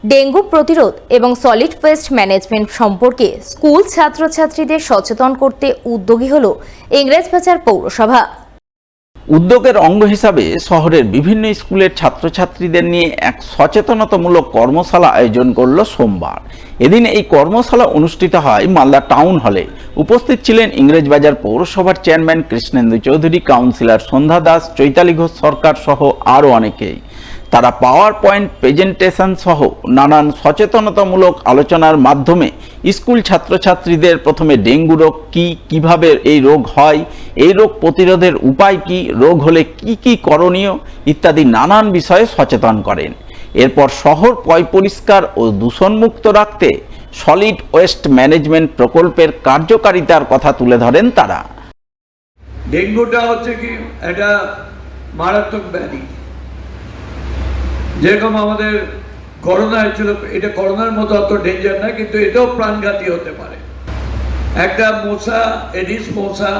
Dengue প্রতিরোধ এবং solid waste management সম্পর্কে স্কুল ছাত্রছাত্রীদের সচেতন করতে উদ্যোগী হল ইংরেজবাজার পৌরসভা। উদ্যোগের অঙ্গ হিসাবে শহরের বিভিন্ন স্কুলের ছাত্রছাত্রীদের নিয়ে এক সচেতনতামূলক কর্মশালা আয়োজন করল সোমবার। এদিন এই কর্মশালা অনুষ্ঠিত হয় মালদা টাউন হলে। উপস্থিত ছিলেন ইংরেজবাজার পৌরসভার চেয়ারম্যান কৃষ্ণেন্দু চৌধুরী, কাউন্সিলর সন্ধ্যা দাস, চৈতালি ঘোষ সরকার সহ আরও অনেকেই। তারা পাওয়ার পয়েন্ট প্রেজেন্টেশন সহ নানান সচেতনতামূলক আলোচনার মাধ্যমে স্কুল ছাত্রছাত্রীদের প্রথমে ডেঙ্গু রোগ কী, কীভাবে এই রোগ হয়, এই রোগ প্রতিরোধের উপায় কী, রোগ হলে কি কি করণীয় ইত্যাদি নানান বিষয়ে সচেতন করেন। এরপর শহর পরিষ্কার ও দূষণমুক্ত রাখতে সলিড ওয়েস্ট ম্যানেজমেন্ট প্রকল্পের কার্যকারিতার কথা তুলে ধরেন তারা। ডেঙ্গুটা হচ্ছে কি একটা মারাত্মক ব্যাধি, যেরকম আমাদের করোনা হয়েছিল, এটা করোনার মতো অত ডেঞ্জার না, কিন্তু এটাও প্রাণঘাতী হতে পারে। একটা মশা, এডিস মশা,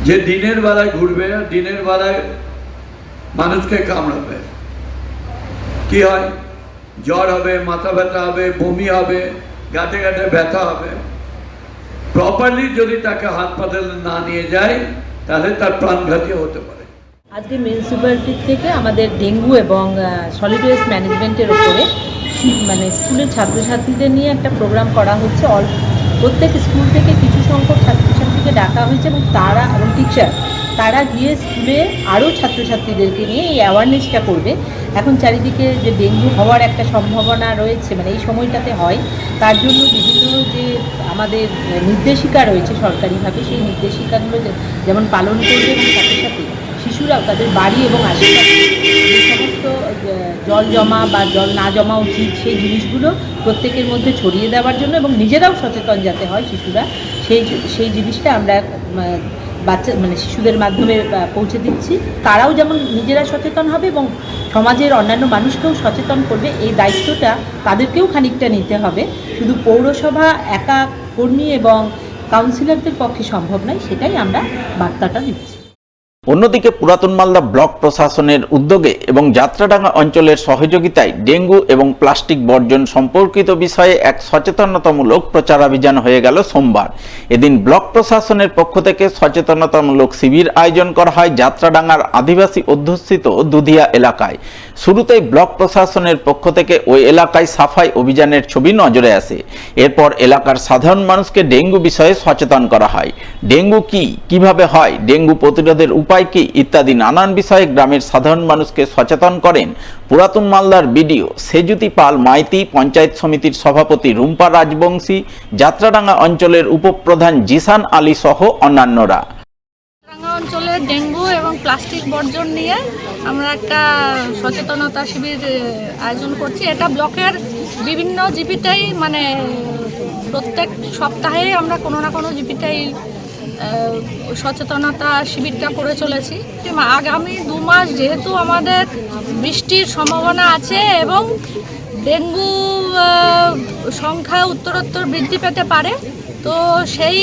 যে দিনের বেলায় ঘুরবে, দিনের বেলায় মানুষকে কামড়াবে, কি হয়? জ্বর হবে, মাথা ব্যথা হবে, বমি হবে, গাঁটে গাঁটে ব্যথা হবে। প্রপারলি যদি তাকে হাসপাতালে না নিয়ে যায় তাহলে তার প্রাণঘাতী হতে পারে। আজকে মিউনিসিপ্যালিটির থেকে আমাদের ডেঙ্গু এবং সলিড ওয়েস্ট ম্যানেজমেন্টের উপরে স্কুলের ছাত্রছাত্রীদের নিয়ে একটা প্রোগ্রাম করা হচ্ছে। প্রত্যেক স্কুল থেকে কিছু সংখ্যক ছাত্রছাত্রীকে ডাকা হয়েছে এবং তারা গিয়ে স্কুলে আরও ছাত্রছাত্রীদেরকে নিয়ে এই অ্যাওয়ারনেসটা করবে। এখন চারিদিকে যে ডেঙ্গু হওয়ার একটা সম্ভাবনা রয়েছে, এই সময়টাতে হয়, তার জন্য বিভিন্ন যে আমাদের নির্দেশিকা রয়েছে সরকারিভাবে, সেই নির্দেশিকাগুলো যেমন পালন করবে এবং সাথে সাথে শিশুরাও তাদের বাড়ি এবং আশেপাশে যে সমস্ত জল জমা বা জল না জমা উচিত সেই জিনিসগুলো প্রত্যেকের মধ্যে ছড়িয়ে দেওয়ার জন্য এবং নিজেরাও সচেতন যাতে হয় শিশুরা, সেই জিনিসটা আমরা শিশুদের মাধ্যমে পৌঁছে দিচ্ছি। তারাও যেমন নিজেরা সচেতন হবে এবং সমাজের অন্যান্য মানুষকেও সচেতন করবে, এই দায়িত্বটা তাদেরকেও খানিকটা নিতে হবে। শুধু পৌরসভা একা কর্মী এবং কাউন্সিলরদের পক্ষে সম্ভব নয়, সেটাই আমরা বার্তাটা দিচ্ছি। অন্যদিকে পুরাতন মালদা ব্লক প্রশাসনের উদ্যোগে এবং যাত্রাডাঙ্গা অঞ্চলের সহযোগিতায় ডেঙ্গু এবং প্লাস্টিক বর্জন সম্পর্কিত বিষয়ে এক সচেতনতামূলক প্রচারাভিযান হয়ে গেল সোমবার। এদিন ব্লক প্রশাসনের পক্ষ থেকে সচেতনতামূলক শিবির আয়োজন করা হয় যাত্রাডাঙ্গার আদিবাসী অধ্যুষিত দুধিয়া এলাকায়। শুরুতেই ব্লক প্রশাসনের পক্ষ থেকে ওই এলাকায় সাফাই অভিযানের ছবি নজরে আসে। এরপর এলাকার সাধারণ মানুষকে ডেঙ্গু বিষয়ে সচেতন করা হয়। ডেঙ্গু কি, কিভাবে হয়, ডেঙ্গু প্রতিরোধের উপায় কি ইত্যাদি নানান বিষয়ে গ্রামের সাধারণ মানুষকে সচেতন করেন পুরাতন মালদার বিডিও সেজুতি পাল মাইতি, পঞ্চায়েত সমিতির সভাপতি রুম্পা রাজবংশী, যাত্রাডাঙ্গা অঞ্চলের উপপ্রধান জিসান আলী সহ অন্যান্যরা। অঞ্চলে ডেঙ্গু এবং প্লাস্টিক বর্জন নিয়ে আমরা একটা সচেতনতা শিবির আয়োজন করছি। এটা ব্লকের বিভিন্ন জিপিতেই প্রত্যেক সপ্তাহে আমরা কোনো না কোনো জিপিতেই সচেতনতা শিবিরটা করে চলেছি। আগামী 2 মাস যেহেতু আমাদের বৃষ্টির সম্ভাবনা আছে এবং ডেঙ্গু সংখ্যা উত্তরোত্তর বৃদ্ধি পেতে পারে, তো সেই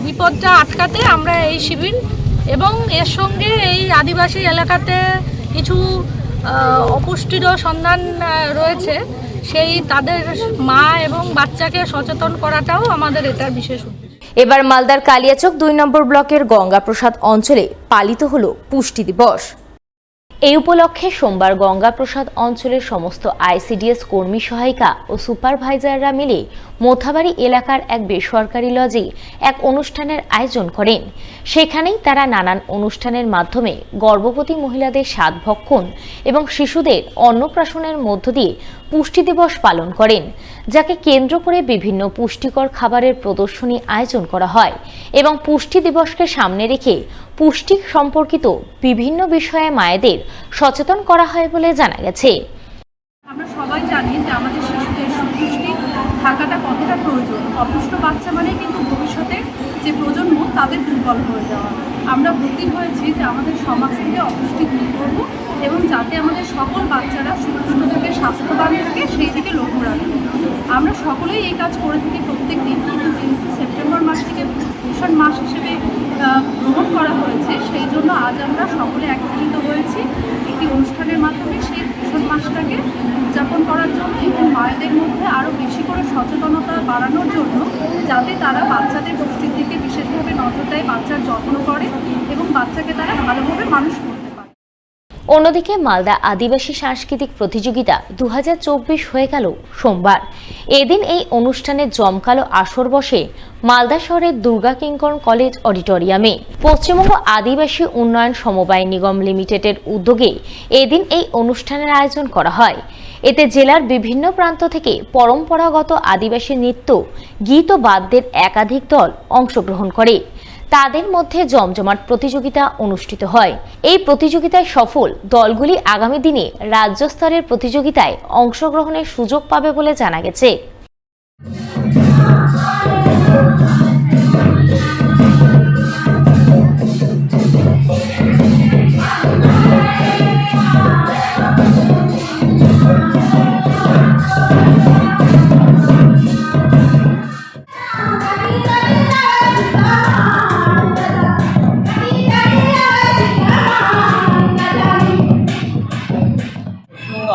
বিপদটা আটকাতে আমরা এই শিবির এবং এর সঙ্গে এই আদিবাসী এলাকাতে কিছু অপুষ্টিরও সন্ধান রয়েছে, সেই তাদের মা এবং বাচ্চাকে সচেতন করাটাও আমাদের এটার বিশেষ উদ্দেশ্য। এবার মালদার কালিয়াচক 2 নম্বর ব্লকের গঙ্গাপ্রসাদ অঞ্চলে পালিত হলো পুষ্টি দিবস। এই উপলক্ষে সোমবার গঙ্গাপ্রসাদ অঞ্চলের সমস্ত আইসিডিএস কর্মী সহায়িকা ও সুপারভাইজাররা মিলে মোথাবাড়ি এলাকার এক বেসরকারি লজে এক অনুষ্ঠানের আয়োজন করেন। সেখানেই তারা নানান অনুষ্ঠানের মাধ্যমে গর্ভবতী মহিলাদের স্বাদ ভক্ষণ এবং শিশুদের অন্নপ্রাশনের মধ্য দিয়ে পুষ্টি দিবস পালন করেন, যাকে কেন্দ্র করে বিভিন্ন পুষ্টিকর খাবারের প্রদর্শনী আয়োজন করা হয় এবং পুষ্টি দিবসকে সামনে রেখে পুষ্টি সম্পর্কিত বিভিন্ন বিষয়ে মায়েদের সচেতন করা হয় বলে জানা গেছে। আমরা সবাই জানি যে আমাদের শিশুদের সুপুষ্টি থাকাটা কতটা প্রয়োজন। অপুষ্ট বাচ্চা মানে কিন্তু ভবিষ্যতে যে প্রজন্ম তাদের দুর্বল হয়ে যাওয়া। আমরা ভর্তি হয়েছি যে আমাদের সমাজ থেকে অপুষ্টি দূর করব এবং যাতে আমাদের সকল বাচ্চারা সুপুষ্ট থেকে স্বাস্থ্যবান থাকে সেই দিকে লক্ষ্য রাখবো। আমরা সকলেই এই কাজ করে থাকি প্রত্যেক দিন, কিন্তু যেহেতু সেপ্টেম্বর মাসটিকে পোষণ মাস হিসেবে গ্রহণ করা হয়েছে, সেই জন্য আজ আমরা সকলে একত্রিত হয়েছি একটি অনুষ্ঠানের মাধ্যমে সেই পোষণ মাসটাকে করার জন্য এবং মায়েদের মধ্যে আরও বেশি করে সচেতনতা বাড়ানোর জন্য, যাতে তারা বাচ্চাদের পুষ্টির দিকে বিশেষভাবে নজর দেয়, বাচ্চার যত্ন করে এবং বাচ্চাকে তারা ভালোভাবে মানুষ করতে পারে। অন্যদিকে মালদা আদিবাসী সাংস্কৃতিক প্রতিযোগিতা 2024 হয়ে গেল সোমবার। এদিন এই অনুষ্ঠানের জমকালো আসর বসে মালদা শহরের দুর্গা কিঙ্কর কলেজ অডিটোরিয়ামে। পশ্চিমবঙ্গ আদিবাসী উন্নয়ন সমবায় নিগম লিমিটেডের উদ্যোগে এদিন এই অনুষ্ঠানের আয়োজন করা হয়। এতে জেলার বিভিন্ন প্রান্ত থেকে পরম্পরাগত আদিবাসী নৃত্য, গীত ও বাদ্যের একাধিক দল অংশগ্রহণ করে। তাদের মধ্যে জমজমাট প্রতিযোগিতা অনুষ্ঠিত হয়। এই প্রতিযোগিতায় সফল দলগুলি আগামী দিনে রাজ্য স্তরের প্রতিযোগিতায় অংশগ্রহণের সুযোগ পাবে বলে জানা গেছে।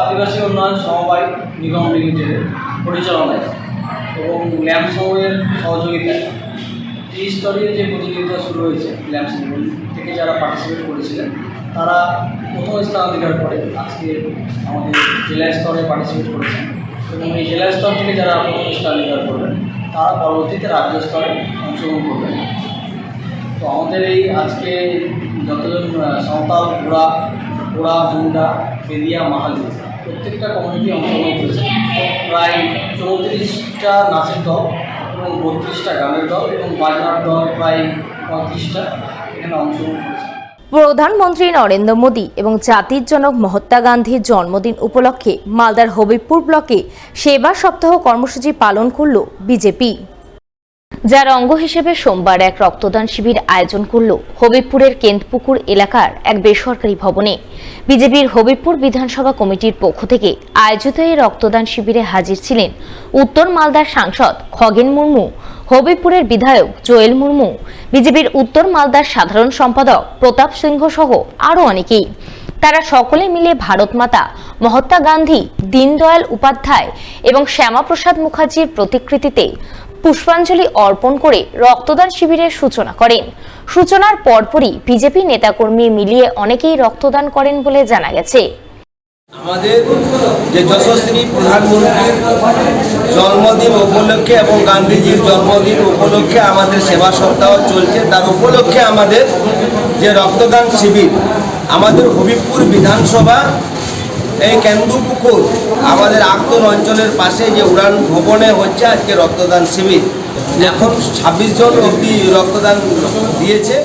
আদিবাসী উন্নয়ন সমবায় নিগম লিমিটেডের পরিচালনায় এবং ল্যাম্প সময়ের সহযোগিতায় ত্রিস্তরীয় যে প্রতিযোগিতা শুরু হয়েছে, ল্যাম্প সময় থেকে যারা পার্টিসিপেট করেছিলেন তারা প্রথম স্থান অধিকার করে আজকে আমাদের জেলা স্তরে পার্টিসিপেট করেছেন এবং এই জেলা স্তর থেকে যারা প্রথম স্থান অধিকার করবেন তারা পরবর্তীতে রাজ্য স্তরে অংশগ্রহণ করবেন। তো আমাদের এই আজকে যতজন সাঁওতাল, ঘোড়া, মুন্ডা, বেদিয়া, মাহালি প্রত্যেকটা কমিউনিটি অংশগ্রহণ করেছে। প্রায় 34টা নাচের দল এবং 32টা গানের দল এবং বাজনার দল প্রায় 35টা এখানে অংশগ্রহণ করেছে। প্রধানমন্ত্রী নরেন্দ্র মোদী এবং জাতির জনক মহাত্মা গান্ধীর জন্মদিন উপলক্ষে মালদার হবিবপুর ব্লকে সেবা সপ্তাহ কর্মসূচি পালন করল বিজেপি, যার অঙ্গ হিসেবে সোমবার এক রক্তদান শিবির আয়োজন করল হবিবপুরের কেন্দপুকুর এলাকার এক বেসরকারি ভবনে। বিজেপির হবিবপুর বিধানসভা কমিটির পক্ষ থেকে আয়োজিত এই রক্তদান শিবিরে হাজির ছিলেন উত্তর মালদার সাংসদ খগেন মুর্মু, হবিবপুরের বিধায়ক জোয়েল মুর্মু, বিজেপির উত্তর মালদার সাধারণ সম্পাদক প্রতাপ সিংহ সহ আরও অনেকেই। তারা সকলে মিলে ভারত মাতা, মহাত্মা গান্ধী, দীনদয়াল উপাধ্যায় এবং শ্যামাপ্রসাদ মুখার্জির প্রতিকৃতিতে পুষ্পাঞ্জলি অর্পণ করে রক্তদান শিবিরের সূচনা করেন। সূচনার পরপরই বিজেপি নেতাকর্মী মিলিয়ে অনেকেই রক্তদান করেন বলে জানা গেছে। আমাদের যে যশস্বী প্রধানমন্ত্রীর জন্মদিন উপলক্ষে এবং গান্ধীজির জন্মদিন উপলক্ষে আমাদের সেবা সপ্তাহ চলছে, তার উপলক্ষে আমাদের যে রক্তদান শিবির আমাদের হবিবপুর বিধানসভা এই কেন্দুপুকুর আমাদের আক্তন অঞ্চলের পাশে যে উড়ান ভবনে হচ্ছে আজকে রক্তদান শিবির। এখন 26 জন অব্দি রক্তদান দিয়েছে।